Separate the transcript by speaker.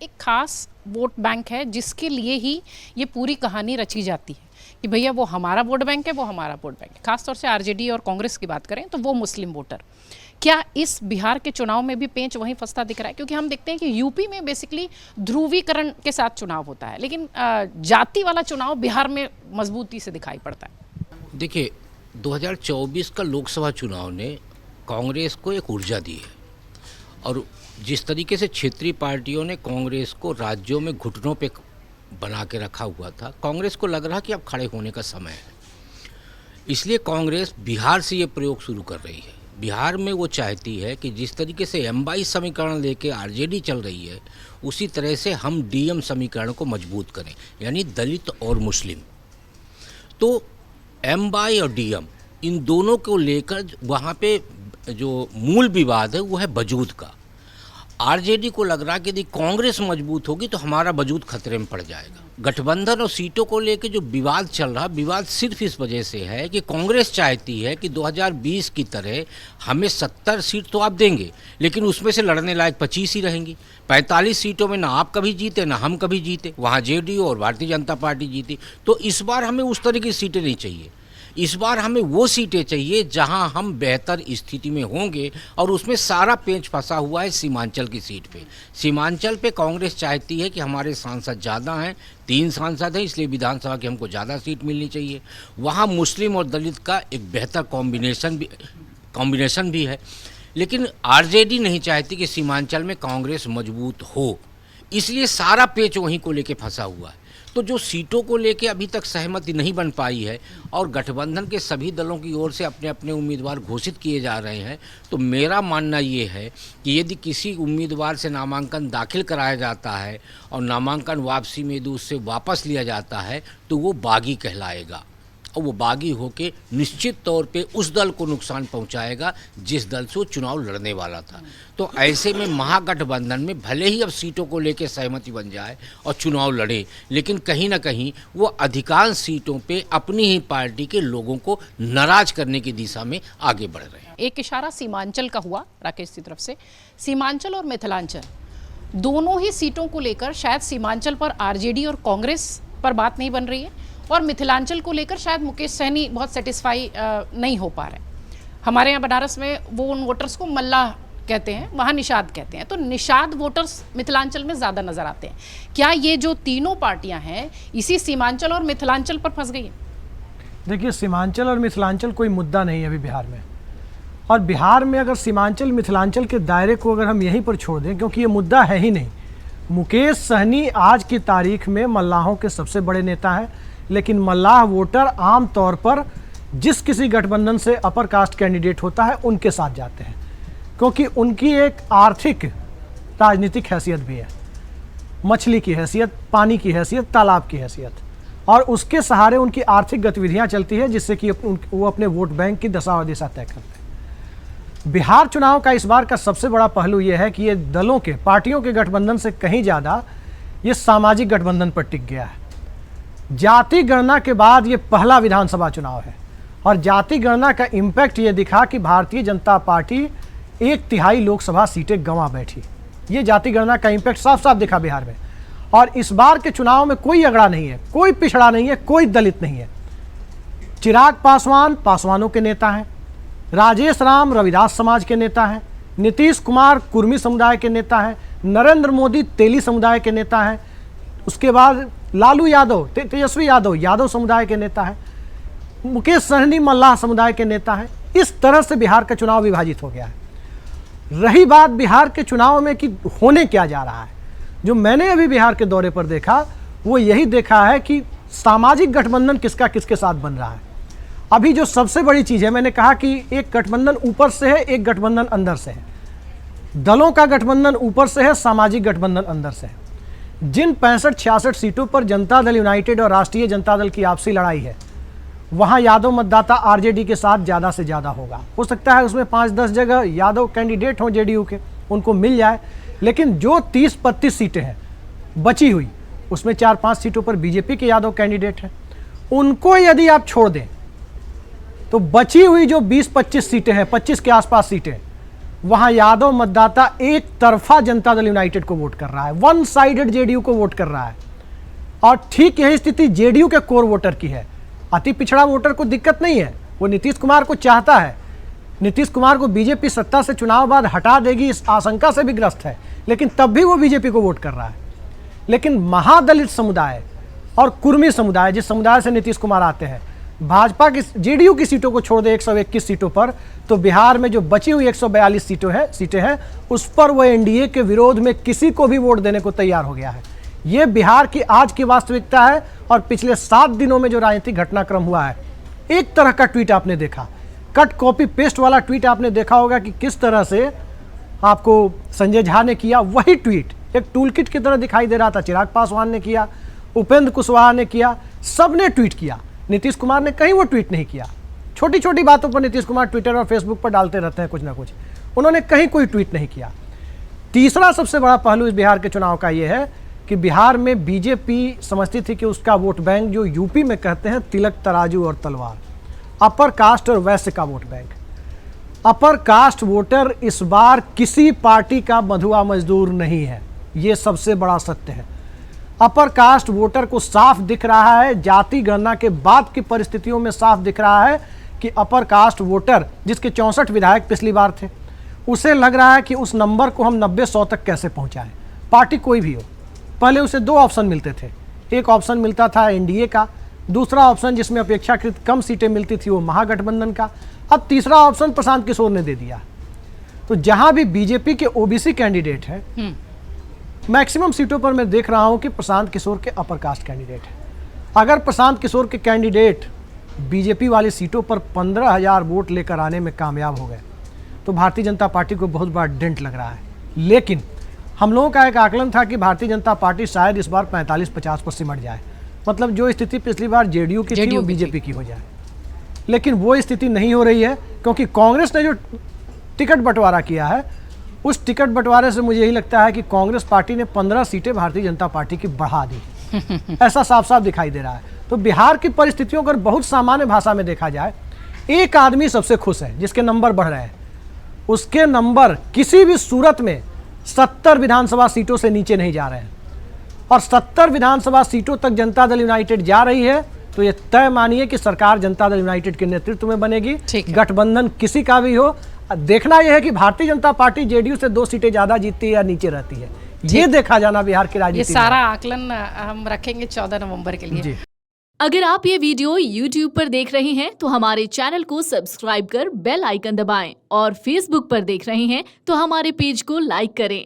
Speaker 1: एक खास vote bank है जिसके लिए ही ये पूरी कहानी रची जाती है कि भैया वो हमारा वोट बैंक है, वो हमारा वोट बैंक है। खासतौर से आरजेडी और कांग्रेस की बात करें तो वो मुस्लिम वोटर। क्या इस बिहार के चुनाव में भी पेंच वहीं फंसता दिख रहा है? क्योंकि हम देखते हैं कि यूपी में बेसिकली ध्रुवीकरण के साथ चुनाव होता है, लेकिन जाति वाला चुनाव बिहार में मजबूती से दिखाई पड़ता है।
Speaker 2: देखिए, 2024 का लोकसभा चुनाव ने कांग्रेस को एक ऊर्जा दी है और जिस तरीके से क्षेत्रीय पार्टियों ने कांग्रेस को राज्यों में घुटनों पे बना के रखा हुआ था, कांग्रेस को लग रहा कि अब खड़े होने का समय है। इसलिए कांग्रेस बिहार से ये प्रयोग शुरू कर रही है। बिहार में वो चाहती है कि जिस तरीके से M22 समीकरण लेके आरजेडी चल रही है, उसी तरह से हम DM समीकरण को मजबूत करें, यानी दलित और मुस्लिम। तो M22 और DM इन दोनों को लेकर वहाँ पे जो मूल विवाद है वो है वजूद का। आरजेडी को लग रहा कि यदि कांग्रेस मजबूत होगी तो हमारा वजूद खतरे में पड़ जाएगा। गठबंधन और सीटों को लेकर जो विवाद चल रहा, विवाद सिर्फ इस वजह से है कि कांग्रेस चाहती है कि 2020 की तरह हमें 70 सीट तो आप देंगे, लेकिन उसमें से लड़ने लायक 25 ही रहेंगी। 45 सीटों में ना आप कभी जीते ना हम कभी जीते, वहाँ जेडीयू और भारतीय जनता पार्टी जीती। तो इस बार हमें उस तरह की सीटें नहीं चाहिए। इस बार हमें वो सीटें चाहिए जहां हम बेहतर स्थिति में होंगे, और उसमें सारा पेंच फंसा हुआ है सीमांचल की सीट पे। सीमांचल पे कांग्रेस चाहती है कि हमारे सांसद ज़्यादा हैं, 3 सांसद हैं, इसलिए विधानसभा की हमको ज़्यादा सीट मिलनी चाहिए। वहाँ मुस्लिम और दलित का एक बेहतर कॉम्बिनेशन भी है। लेकिन आरजेडी नहीं चाहती कि सीमांचल में कांग्रेस मजबूत हो, इसलिए सारा पेच वहीं को लेके फंसा हुआ है। तो जो सीटों को लेके अभी तक सहमति नहीं बन पाई है और गठबंधन के सभी दलों की ओर से अपने अपने उम्मीदवार घोषित किए जा रहे हैं, तो मेरा मानना ये है कि यदि किसी उम्मीदवार से नामांकन दाखिल कराया जाता है और नामांकन वापसी में यदि उससे वापस लिया जाता है तो वो बागी कहलाएगा, और वो बागी होके निश्चित तौर पे उस दल को नुकसान पहुंचाएगा जिस दल से वो चुनाव लड़ने वाला था। तो ऐसे में महागठबंधन में भले ही अब सीटों को लेकर सहमति बन जाए और चुनाव लड़े, लेकिन कहीं ना कहीं वो अधिकांश सीटों पे अपनी ही पार्टी के लोगों को नाराज करने की दिशा में आगे बढ़ रहे हैं।
Speaker 1: एक इशारा सीमांचल का हुआ राकेश की तरफ से। सीमांचल और मिथिलांचल दोनों ही सीटों को लेकर शायद सीमांचल पर आरजेडी और कांग्रेस पर बात नहीं बन रही है, और मिथिलांचल को लेकर शायद मुकेश सहनी बहुत सेटिस्फाई नहीं हो पा रहे। हमारे यहाँ बनारस में वो उन वोटर्स को मल्लाह कहते हैं, वहाँ निषाद कहते हैं। तो निषाद वोटर्स मिथिलांचल में ज़्यादा नज़र आते हैं। क्या ये जो तीनों पार्टियां हैं इसी सीमांचल और मिथिलांचल पर फंस गई हैं?
Speaker 3: देखिए, सीमांचल और मिथिलांचल कोई मुद्दा नहीं है अभी बिहार में। और बिहार में अगर सीमांचल मिथिलांचल के दायरे को अगर हम यहीं पर छोड़ दें, क्योंकि ये मुद्दा है ही नहीं। मुकेश सहनी आज की तारीख में मल्लाहों के सबसे बड़े नेता हैं, लेकिन मल्लाह वोटर आम तौर पर जिस किसी गठबंधन से अपर कास्ट कैंडिडेट होता है उनके साथ जाते हैं, क्योंकि उनकी एक आर्थिक राजनीतिक हैसियत भी है, मछली की हैसियत, पानी की हैसियत, तालाब की हैसियत, और उसके सहारे उनकी आर्थिक गतिविधियां चलती है जिससे कि वो अपने वोट बैंक की दशा और दिशा तय करते हैं। बिहार चुनाव का इस बार का सबसे बड़ा पहलू यह है कि ये दलों के, पार्टियों के गठबंधन से कहीं ज़्यादा ये सामाजिक गठबंधन पर टिक गया है। जाति गणना के बाद ये पहला विधानसभा चुनाव है, और जाति गणना का इम्पैक्ट ये दिखा कि भारतीय जनता पार्टी 1/3 लोकसभा सीटें गंवा बैठी। ये जाति गणना का इम्पैक्ट साफ साफ दिखा बिहार में। और इस बार के चुनाव में कोई अगड़ा नहीं है, कोई पिछड़ा नहीं है, कोई दलित नहीं है। चिराग पासवान पासवानों के नेता हैं, राजेश राम रविदास समाज के नेता हैं, नीतीश कुमार कुर्मी समुदाय के नेता हैं, नरेंद्र मोदी तेली समुदाय के नेता हैं, उसके बाद लालू यादव, तेजस्वी यादव यादव समुदाय के नेता हैं, मुकेश सहनी मल्लाह समुदाय के नेता हैं। इस तरह से बिहार का चुनाव विभाजित हो गया है। रही बात बिहार के चुनाव में कि होने क्या जा रहा है, जो मैंने अभी बिहार के दौरे पर देखा वो यही देखा है कि सामाजिक गठबंधन किसका किसके साथ बन रहा है। अभी जो सबसे बड़ी चीज़ है, मैंने कहा कि एक गठबंधन ऊपर से है, एक गठबंधन अंदर से है। दलों का गठबंधन ऊपर से है, सामाजिक गठबंधन अंदर से है। जिन 65-66 सीटों पर जनता दल यूनाइटेड और राष्ट्रीय जनता दल की आपसी लड़ाई है, वहां यादव मतदाता आरजेडी के साथ ज़्यादा से ज़्यादा होगा। हो सकता है उसमें 5-10 जगह यादव कैंडिडेट हों जेडीयू के, उनको मिल जाए, लेकिन जो 30-32 सीटें हैं बची हुई, उसमें 4-5 सीटों पर बीजेपी के यादव कैंडिडेट हैं। उनको यदि आप छोड़ दें तो बची हुई जो 20-25 सीटें हैं, 25 के आसपास सीटें, वहां यादव मतदाता एक तरफा जनता दल यूनाइटेड को वोट कर रहा है, वन साइडेड जेडीयू को वोट कर रहा है। और ठीक यही स्थिति जेडीयू के कोर वोटर की है। अति पिछड़ा वोटर को दिक्कत नहीं है, वो नीतीश कुमार को चाहता है, नीतीश कुमार को बीजेपी सत्ता से चुनाव बाद हटा देगी इस आशंका से भी ग्रस्त है, लेकिन तब भी वो बीजेपी को वोट कर रहा है। लेकिन महादलित समुदाय और कुर्मी समुदाय, जिस समुदाय से नीतीश कुमार आते हैं, भाजपा की जेडीयू की सीटों को छोड़ दे 121 सीटों पर, तो बिहार में जो बची हुई 142 सीटें हैं उस पर वो एनडीए के विरोध में किसी को भी वोट देने को तैयार हो गया है। ये बिहार की आज की वास्तविकता है। और पिछले 7 दिनों में जो राजनीतिक घटनाक्रम हुआ है, एक तरह का ट्वीट आपने देखा, कट कॉपी पेस्ट वाला ट्वीट आपने देखा होगा कि किस तरह से आपको संजय झा ने किया, वही ट्वीट एक टूलकिट की तरह दिखाई दे रहा था। चिराग पासवान ने किया, उपेंद्र कुशवाहा ने किया, सबने ट्वीट किया। नीतीश कुमार ने कहीं वो ट्वीट नहीं किया। छोटी छोटी बातों पर नीतीश कुमार ट्विटर और फेसबुक पर डालते रहते हैं कुछ ना कुछ, उन्होंने कहीं कोई ट्वीट नहीं किया। तीसरा सबसे बड़ा पहलू इस बिहार के चुनाव का ये है कि बिहार में बीजेपी समझती थी कि उसका वोट बैंक, जो यूपी में कहते हैं तिलक तराजू और तलवार, अपर कास्ट और वैश्य का vote bank, upper caste voter इस बार किसी पार्टी का बंधुआ मजदूर नहीं है। ये सबसे बड़ा सत्य है। अपर कास्ट वोटर को साफ दिख रहा है, जाति गणना के बाद की परिस्थितियों में साफ दिख रहा है कि अपर कास्ट वोटर, जिसके 64 विधायक पिछली बार थे, उसे लग रहा है कि उस नंबर को हम 90-100 तक कैसे पहुंचाएं। पार्टी कोई भी हो, पहले उसे 2 ऑप्शन मिलते थे। एक ऑप्शन मिलता था एनडीए का, दूसरा ऑप्शन जिसमें अपेक्षाकृत कम सीटें मिलती थी वो महागठबंधन का, अब तीसरा ऑप्शन प्रशांत किशोर ने दे दिया। तो जहां भी बीजेपी के ओबीसी कैंडिडेट हैं, मैक्सिमम सीटों पर मैं देख रहा हूं कि प्रशांत किशोर के अपर कास्ट कैंडिडेट हैं। अगर प्रशांत किशोर के कैंडिडेट बीजेपी वाली सीटों पर 15,000 वोट लेकर आने में कामयाब हो गए तो भारतीय जनता पार्टी को बहुत बड़ा डेंट लग रहा है। लेकिन हम लोगों का एक आकलन था कि भारतीय जनता पार्टी शायद इस बार 45-50 पर सिमट जाए, मतलब जो स्थिति पिछली बार जेडीयू की थी वो बीजेपी की हो जाए। लेकिन वो स्थिति नहीं हो रही है, क्योंकि कांग्रेस ने जो टिकट बंटवारा किया है, उस टिकट बंटवारे से मुझे यही लगता है कि कांग्रेस पार्टी ने 15 सीटें भारतीय जनता पार्टी की बढ़ा दी। ऐसा साफ साफ दिखाई दे रहा है। तो बिहार की परिस्थितियों को बहुत सामान्य भाषा में देखा जाए, एक आदमी सबसे खुश है जिसके नंबर बढ़ रहे हैं। उसके नंबर किसी भी सूरत में 70 विधानसभा सीटों से नीचे नहीं जा रहे हैं, और 70 विधानसभा सीटों तक जनता दल यूनाइटेड जा रही है। तो ये तय मानिए कि सरकार जनता दल यूनाइटेड के नेतृत्व में बनेगी। गठबंधन किसी का भी हो, देखना यह है कि भारतीय जनता पार्टी जेडीयू से 2 सीटें ज्यादा जीतती है या नीचे रहती है। ये देखा जाना बिहार की राजनीति।
Speaker 1: ये सारा आकलन हम रखेंगे 14 नवंबर के लिए।
Speaker 4: अगर आप ये वीडियो YouTube पर देख रहे हैं तो हमारे चैनल को सब्सक्राइब कर बेल आइकन दबाएं, और Facebook पर देख रहे हैं तो हमारे पेज को लाइक करें।